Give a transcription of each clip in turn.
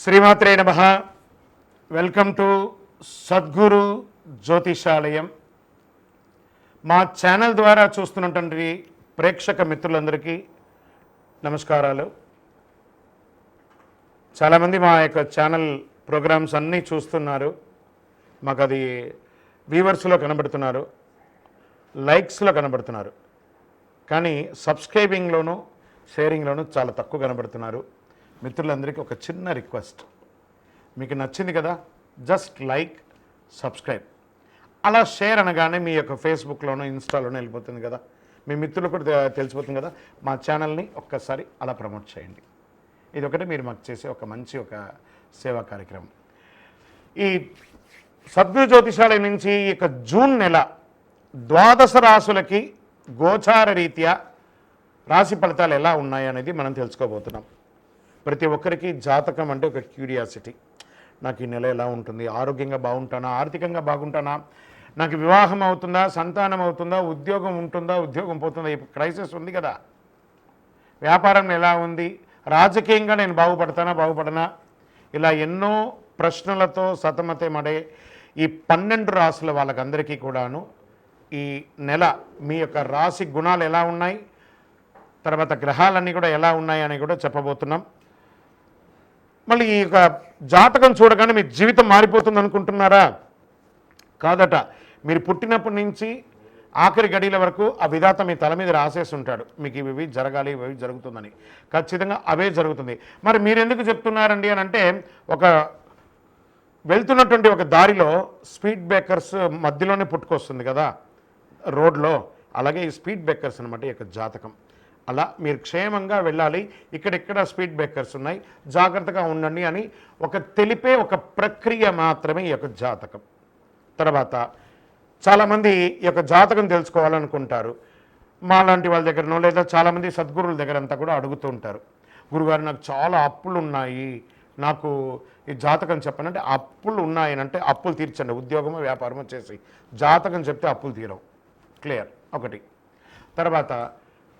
శ్రీమాత్రే నమః. Welcome to Sadguru Jyothishalayam. మా ఛానల్ ద్వారా చూస్తున్నటువంటి ప్రేక్షక మిత్రులందరికీ నమస్కారాలు. చాలామంది మా యొక్క ఛానల్ ప్రోగ్రామ్స్ అన్నీ చూస్తున్నారు. మాకు అది వ్యూవర్స్లో కనబడుతున్నారు, లైక్స్లో కనబడుతున్నారు, కానీ సబ్స్క్రైబింగ్లోనూ షేరింగ్లోనూ చాలా తక్కువ కనబడుతున్నారు. మిత్రులందరికీ ఒక చిన్న రిక్వెస్ట్, మీకు నచ్చింది కదా, జస్ట్ లైక్, సబ్స్క్రైబ్, అలా షేర్ అనగానే మీ యొక్క ఫేస్బుక్లోనూ ఇన్స్టాలోనూ వెళ్ళిపోతుంది కదా, మీ మిత్రులు కూడా తెలిసిపోతుంది కదా. మా ఛానల్ని ఒక్కసారి అలా ప్రమోట్ చేయండి. ఇది ఒకటి మీరు మాకు చేసే ఒక మంచి సేవా కార్యక్రమం. ఈ సద్గురు జ్యోతిషాలయం నుంచి ఈ యొక్క జూన్ నెల ద్వాదశ రాశులకి గోచార రీత్యా రాశి ఫలితాలు ఎలా ఉన్నాయి అనేది మనం తెలుసుకోబోతున్నాం. ప్రతి ఒక్కరికి జాతకం అంటే ఒక క్యూరియాసిటీ. నాకు ఈ నెల ఎలా ఉంటుంది, ఆరోగ్యంగా బాగుంటానా, ఆర్థికంగా బాగుంటానా, నాకు వివాహం అవుతుందా, సంతానం అవుతుందా, ఉద్యోగం ఉంటుందా, ఉద్యోగం పోతుందా, ఈ క్రైసిస్ ఉంది కదా, వ్యాపారం ఎలా ఉంది, రాజకీయంగా నేను బాగుపడనా, ఇలా ఎన్నో ప్రశ్నలతో సతమతమడే ఈ 12 రాశుల వాళ్ళకందరికీ కూడాను ఈ నెల మీ యొక్క రాశి గుణాలు ఎలా ఉన్నాయి, తర్వాత గ్రహాలన్నీ కూడా ఎలా ఉన్నాయి అని కూడా చెప్పబోతున్నాం. మళ్ళీ ఈ యొక్క జాతకం చూడగానే మీ జీవితం మారిపోతుంది అనుకుంటున్నారా? కాదట. మీరు పుట్టినప్పటి నుంచి ఆఖరి గడియల వరకు ఆ విధాత మీ తల మీద రాసేసి ఉంటాడు, మీకు ఇవి జరగాలి, ఇవి జరుగుతుందని. ఖచ్చితంగా అవే జరుగుతుంది. మరి మీరు ఎందుకు చెప్తున్నారండి అని అంటే, వెళ్తున్నటువంటి ఒక దారిలో స్పీడ్ బ్రేకర్స్ మధ్యలోనే పుట్టుకొస్తుంది కదా రోడ్లో, అలాగే ఈ స్పీడ్ బ్రేకర్స్ అనమాట ఈ యొక్క జాతకం. అలా మీరు క్షేమంగా వెళ్ళాలి, ఇక్కడెక్కడ స్పీడ్ బ్రేకర్స్ ఉన్నాయి, జాగ్రత్తగా ఉండండి అని తెలిపే ఒక ప్రక్రియ మాత్రమే ఈ యొక్క జాతకం. తర్వాత చాలామంది ఈ యొక్క జాతకం తెలుసుకోవాలనుకుంటారు. మా లాంటి వాళ్ళ దగ్గరనో లేదా చాలామంది సద్గురువుల దగ్గర అంతా కూడా అడుగుతూ ఉంటారు, గురుగారు నాకు చాలా అప్పులు ఉన్నాయి, నాకు ఈ జాతకం చెప్పనంటే, అప్పులు ఉన్నాయనంటే అప్పులు తీర్చండి, ఉద్యోగమో వ్యాపారమో చేసి జాతకం చెప్తే అప్పులు తీరవు. క్లియర్ ఒకటి. తర్వాత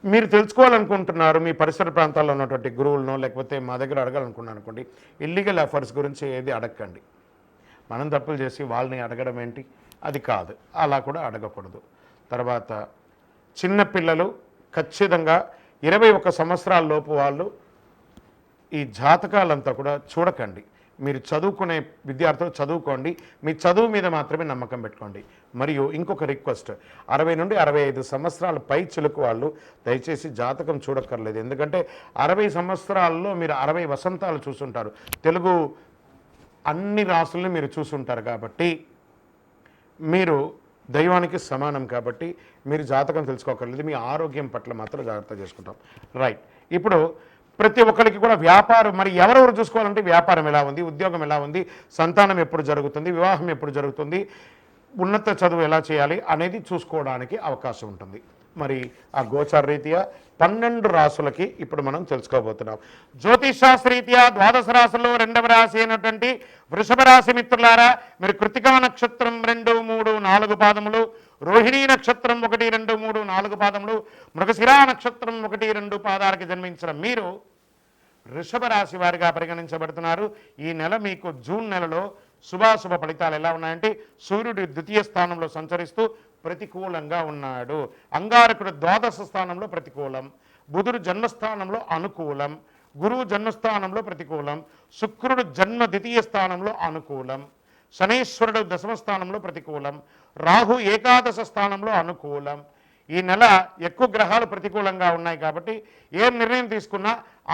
మీరు తెలుసుకోవాలనుకుంటున్నారు, మీ పరిసర ప్రాంతాల్లో ఉన్నటువంటి గురువులను లేకపోతే మా దగ్గర అడగాలనుకున్నాను అనుకోండి, ఇల్లీగల్ అఫైర్స్ గురించి ఏది అడగండి. మనం తప్పులు చేసి వాళ్ళని అడగడం ఏంటి, అది కాదు, అలా కూడా అడగకూడదు. తర్వాత చిన్నపిల్లలు ఖచ్చితంగా 21 సంవత్సరాల లోపు వాళ్ళు ఈ జాతకాలంతా కూడా చూడకండి. మీరు చదువుకునే విద్యార్థులు చదువుకోండి, మీ చదువు మీద మాత్రమే నమ్మకం పెట్టుకోండి. మరియు ఇంకొక రిక్వెస్ట్, 60 నుండి 65 సంవత్సరాల పై చిలుకు వాళ్ళు దయచేసి జాతకం చూడక్కర్లేదు. ఎందుకంటే 60 సంవత్సరాల్లో మీరు 60 వసంతాలు చూసుంటారు, తెలుగు అన్ని రాసుల్ని మీరు చూసుంటారు. కాబట్టి మీరు దైవానికి సమానం, కాబట్టి మీరు జాతకం తెలుసుకోకర్లేదు. మీ ఆరోగ్యం పట్ల మాత్రం జాగ్రత్త చేసుకుంటాం. రైట్. ఇప్పుడు ప్రతి ఒక్కరికి కూడా వ్యాపారం, మరి ఎవరెవరు చూసుకోవాలంటే వ్యాపారం ఎలా ఉంది, ఉద్యోగం ఎలా ఉంది, సంతానం ఎప్పుడు జరుగుతుంది, వివాహం ఎప్పుడు జరుగుతుంది, ఉన్నత చదువు ఎలా చేయాలి అనేది చూసుకోవడానికి అవకాశం ఉంటుంది. మరి ఆ గోచార రీత్యా 12 రాశులకి ఇప్పుడు మనం తెలుసుకోబోతున్నాం. జ్యోతిషాస్త్రరీత్యా ద్వాదశ రాశుల్లో 2వ రాశి అయినటువంటి వృషభ రాశి మిత్రులారా, మీరు కృత్తికా నక్షత్రం 2, 3, 4 పాదములు, రోహిణీ నక్షత్రం 1, 2, 3, 4 పాదములు, మృగశిరా నక్షత్రం 1, 2 పాదాలకి జన్మించిన మీరు వృషభ రాశి వారిగా పరిగణించబడుతున్నారు. ఈ నెల మీకు జూన్ నెలలో శుభాశుభ ఫలితాలు ఎలా ఉన్నాయంటే, సూర్యుడు 2వ స్థానంలో సంచరిస్తూ ప్రతికూలంగా ఉన్నాడు, అంగారకుడు ద్వాదశ స్థానంలో ప్రతికూలం, బుధుడు జన్మస్థానంలో అనుకూలం, గురువు జన్మస్థానంలో ప్రతికూలం, శుక్రుడు జన్మ 2వ స్థానంలో అనుకూలం, శనీశ్వరుడు 10వ స్థానంలో ప్రతికూలం, రాహు ఏకాదశ స్థానంలో అనుకూలం. ఈ నెల ఎక్కువ గ్రహాలు ప్రతికూలంగా ఉన్నాయి కాబట్టి ఏ నిర్ణయం తీసుకున్నా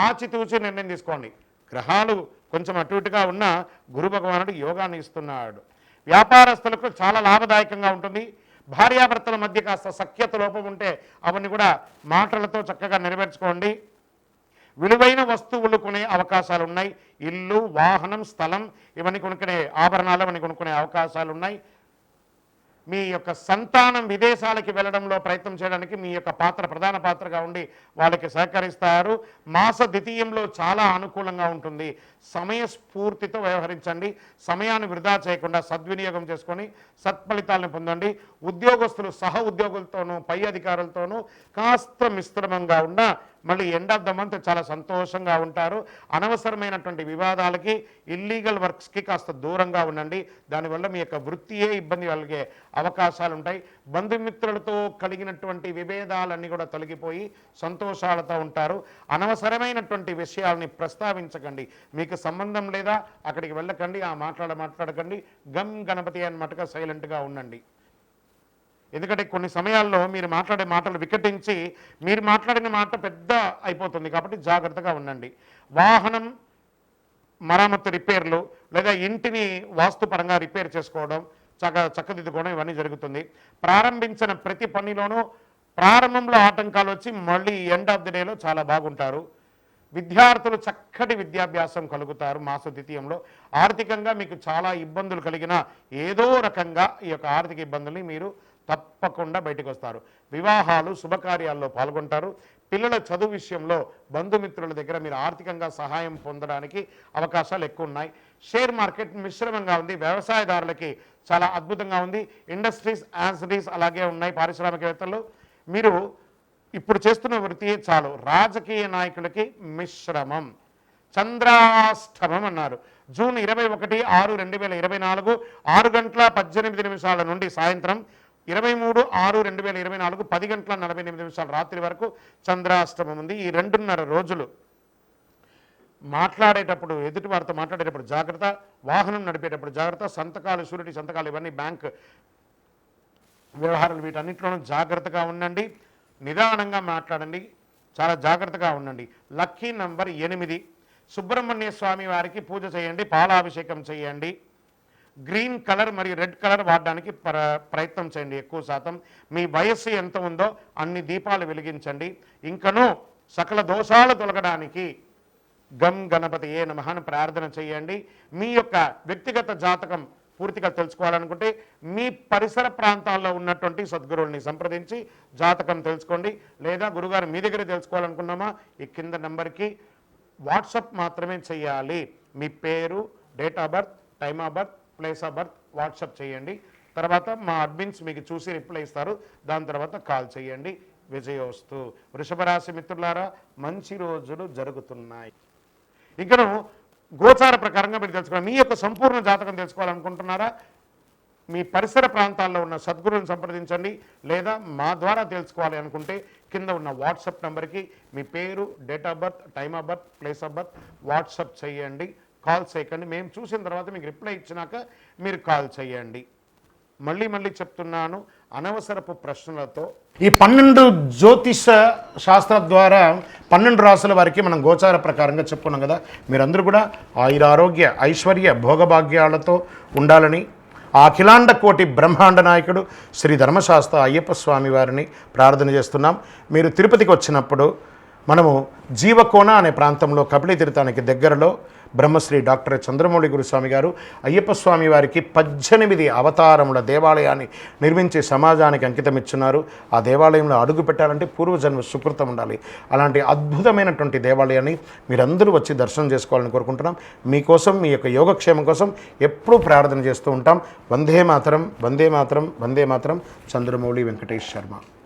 ఆచితూచి నిర్ణయం తీసుకోండి. గ్రహాలు కొంచెం అటు ఇటుగా ఉన్న గురు భగవానుడు యోగాన్ని ఇస్తున్నాడు. వ్యాపారస్తులకు చాలా లాభదాయకంగా ఉంటుంది. భార్యాభర్తల మధ్య కాస్త సఖ్యత లోపం ఉంటే అవన్నీ కూడా మాటలతో చక్కగా నెరవేర్చుకోండి. విలువైన వస్తువులు కొనే అవకాశాలు ఉన్నాయి. ఇల్లు, వాహనం, స్థలం ఇవన్నీ కొనుక్కునే, ఆభరణాలు ఇవన్నీ కొనుక్కునే అవకాశాలు ఉన్నాయి. మీ యొక్క సంతానం విదేశాలకి వెళ్ళడంలో ప్రయత్నం చేయడానికి మీ యొక్క ప్రధాన పాత్రగా ఉండి వాళ్ళకి సహకరిస్తారు. మాస ద్వితీయంలో చాలా అనుకూలంగా ఉంటుంది. సమయస్ఫూర్తితో వ్యవహరించండి. సమయాన్ని వృధా చేయకుండా సద్వినియోగం చేసుకొని సత్ఫలితాలను పొందండి. ఉద్యోగస్తులు సహ ఉద్యోగులతోనూ పై అధికారులతోనూ కాస్త మిశ్రమంగా ఉన్న మళ్ళీ ఎండ్ ఆఫ్ ద మంత్ చాలా సంతోషంగా ఉంటారు. అనవసరమైనటువంటి వివాదాలకి, ఇల్లీగల్ వర్క్స్కి కాస్త దూరంగా ఉండండి. దానివల్ల మీ యొక్క వృత్తియే ఇబ్బంది కలిగే అవకాశాలు ఉంటాయి. బంధుమిత్రులతో కలిగినటువంటి విభేదాలన్నీ కూడా తొలగిపోయి సంతోషాలతో ఉంటారు. అనవసరమైనటువంటి విషయాల్ని ప్రస్తావించకండి. మీకు సంబంధం లేదా అక్కడికి వెళ్ళకండి, ఆ మాట్లాడకండి. గమ్ గణపతి అన్నట్టుగా సైలెంట్గా ఉండండి. ఎందుకంటే కొన్ని సమయాల్లో మీరు మాట్లాడే మాటలు వికటించి మీరు మాట్లాడిన మాట పెద్ద అయిపోతుంది. కాబట్టి జాగ్రత్తగా ఉండండి. వాహనం మరామత్తు రిపేర్లు లేదా ఇంటిని వాస్తుపరంగా రిపేర్ చేసుకోవడం, చక్కదిద్దుకోవడం ఇవన్నీ జరుగుతుంది. ప్రారంభించిన ప్రతి పనిలోనూ ప్రారంభంలో ఆటంకాలు వచ్చి మళ్ళీ ఎండ్ ఆఫ్ ది డేలో చాలా బాగుంటారు. విద్యార్థులు చక్కటి విద్యాభ్యాసం కలుగుతారు. మాస ద్వితీయంలో ఆర్థికంగా మీకు చాలా ఇబ్బందులు కలిగిన ఏదో రకంగా ఈ యొక్క ఆర్థిక ఇబ్బందుల్ని మీరు తప్పకుండా బయటకు వస్తారు. వివాహాలు శుభకార్యాల్లో పాల్గొంటారు. పిల్లల చదువు విషయంలో బంధుమిత్రుల దగ్గర మీరు ఆర్థికంగా సహాయం పొందడానికి అవకాశాలు ఎక్కువ ఉన్నాయి. షేర్ మార్కెట్ మిశ్రమంగా ఉంది. వ్యవసాయదారులకి చాలా అద్భుతంగా ఉంది. ఇండస్ట్రీస్ యాన్సరీస్ అలాగే ఉన్నాయి. పారిశ్రామికవేత్తలు మీరు ఇప్పుడు చేస్తున్న వృత్తి చాలు. రాజకీయ నాయకులకి మిశ్రమం. చంద్రాష్టమం అన్నారు. జూన్ 21/6/2024 6:18 నుండి సాయంత్రం 23/6/2024 10:48 రాత్రి వరకు చంద్రాష్టమం ఉంది. ఈ 2.5 రోజులు మాట్లాడేటప్పుడు, ఎదుటి వారితో మాట్లాడేటప్పుడు జాగ్రత్త, వాహనం నడిపేటప్పుడు జాగ్రత్త, సంతకాలు, షూరిటీ సంతకాలు ఇవన్నీ బ్యాంక్ వ్యవహారాలు వీటన్నిటిలోనూ జాగ్రత్తగా ఉండండి. నిదానంగా మాట్లాడండి, చాలా జాగ్రత్తగా ఉండండి. Lucky number 8. సుబ్రహ్మణ్య స్వామి వారికి పూజ చేయండి, పాలాభిషేకం చేయండి. గ్రీన్ కలర్ మరియు రెడ్ కలర్ వాడడానికి ప్రయత్నం చేయండి. ఎక్కువ శాతం మీ వయస్సు ఎంత ఉందో అన్ని దీపాలు వెలిగించండి. ఇంకనూ సకల దోషాలు తొలగడానికి గం గణపతియే నమః అని ప్రార్థన చేయండి. మీ యొక్క వ్యక్తిగత జాతకం పూర్తిగా తెలుసుకోవాలనుకుంటే మీ పరిసర ప్రాంతాల్లో ఉన్నటువంటి సద్గురువుల్ని సంప్రదించి జాతకం తెలుసుకోండి. లేదా గురుగారు మీ దగ్గర తెలుసుకోవాలనుకున్నామా ఈ కింద నెంబర్కి వాట్సాప్ మాత్రమే చేయాలి. మీ పేరు, date of birth, time of birth, place of birth WhatsApp చేయండి. తర్వాత మా అడ్మిన్స్ మీకు చూసి రిప్లై ఇస్తారు. దాని తర్వాత కాల్ చేయండి. విజయోస్తు. వృషభ రాశి మిత్రులారా, మంచి రోజులు జరుగుతున్నాయి. ఇంకను గోచార ప్రకారంగా మీరు తెలుసుకోవాలి. మీ యొక్క సంపూర్ణ జాతకం తెలుసుకోవాలనుకుంటున్నారా? మీ పరిసర ప్రాంతాల్లో ఉన్న సద్గురువుని సంప్రదించండి. లేదా మా ద్వారా తెలుసుకోవాలి అనుకుంటే కింద ఉన్న వాట్సాప్ నెంబర్కి మీ పేరు, date of birth, time of birth, place of birth WhatsApp చేయండి. కాల్ చేయకండి. మేము చూసిన తర్వాత మీకు రిప్లై ఇచ్చినాక మీరు కాల్ చేయండి. మళ్ళీ చెప్తున్నాను, అనవసరపు ప్రశ్నలతో ఈ 12 జ్యోతిష శాస్త్ర ద్వారా 12 రాసుల వారికి మనం గోచార ప్రకారంగా చెప్పుకున్నాం కదా. మీరందరూ కూడా ఆయురారోగ్య ఐశ్వర్య భోగభాగ్యాలతో ఉండాలని ఆ అఖిలాండ కోటి బ్రహ్మాండ నాయకుడు శ్రీ ధర్మశాస్త్ర అయ్యప్ప స్వామి వారిని ప్రార్థన చేస్తున్నాం. మీరు తిరుపతికి వచ్చినప్పుడు మనము జీవకోన అనే ప్రాంతంలో కపిల తీర్థానికి దగ్గరలో బ్రహ్మశ్రీ డాక్టర్ చంద్రమౌళి గురుస్వామి గారు అయ్యప్ప స్వామి వారికి 18 అవతారముల దేవాలయాన్ని నిర్మించి సమాజానికి అంకితం ఇచ్చున్నారు. ఆ దేవాలయంలో అడుగు పెట్టాలంటే పూర్వజన్మ సుకృతం ఉండాలి. అలాంటి అద్భుతమైనటువంటి దేవాలయాన్ని మీరందరూ వచ్చి దర్శనం చేసుకోవాలని కోరుకుంటున్నాం. మీకోసం, మీ యొక్క యోగక్షేమం కోసం ఎప్పుడూ ప్రార్థన చేస్తూ ఉంటాం. వందే మాతరం, వందే మాతరం, వందే మాతరం. చంద్రమౌళి వెంకటేష్ శర్మ.